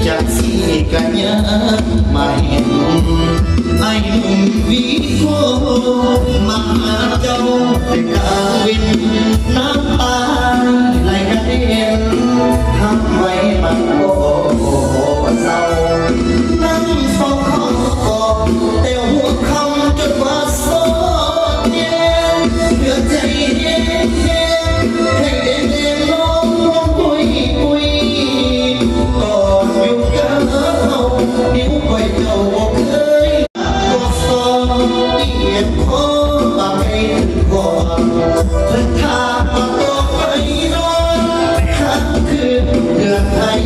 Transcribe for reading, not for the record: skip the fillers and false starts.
จากสี่กันยามาเห็นไอ้หนุ่มวิโกมาหาเจ้าแต่กลางวินน้ำตาไหลกระเด็นทำไว้มันโอ้เศร้านั่งเฝ้าข้างกอกแต่หัวคำจนว่าโซเย็นเพื่อใจเย็นให้เด่นเด่นลงปุยปุยก่อนอยู่กับเขานิ้วก้อยเจ้าบอกเคยก็สอนเตียนคอมาให้ถึงก่อนเพื่อทางมาต่อไปนอนข้างคืนเดือนไทย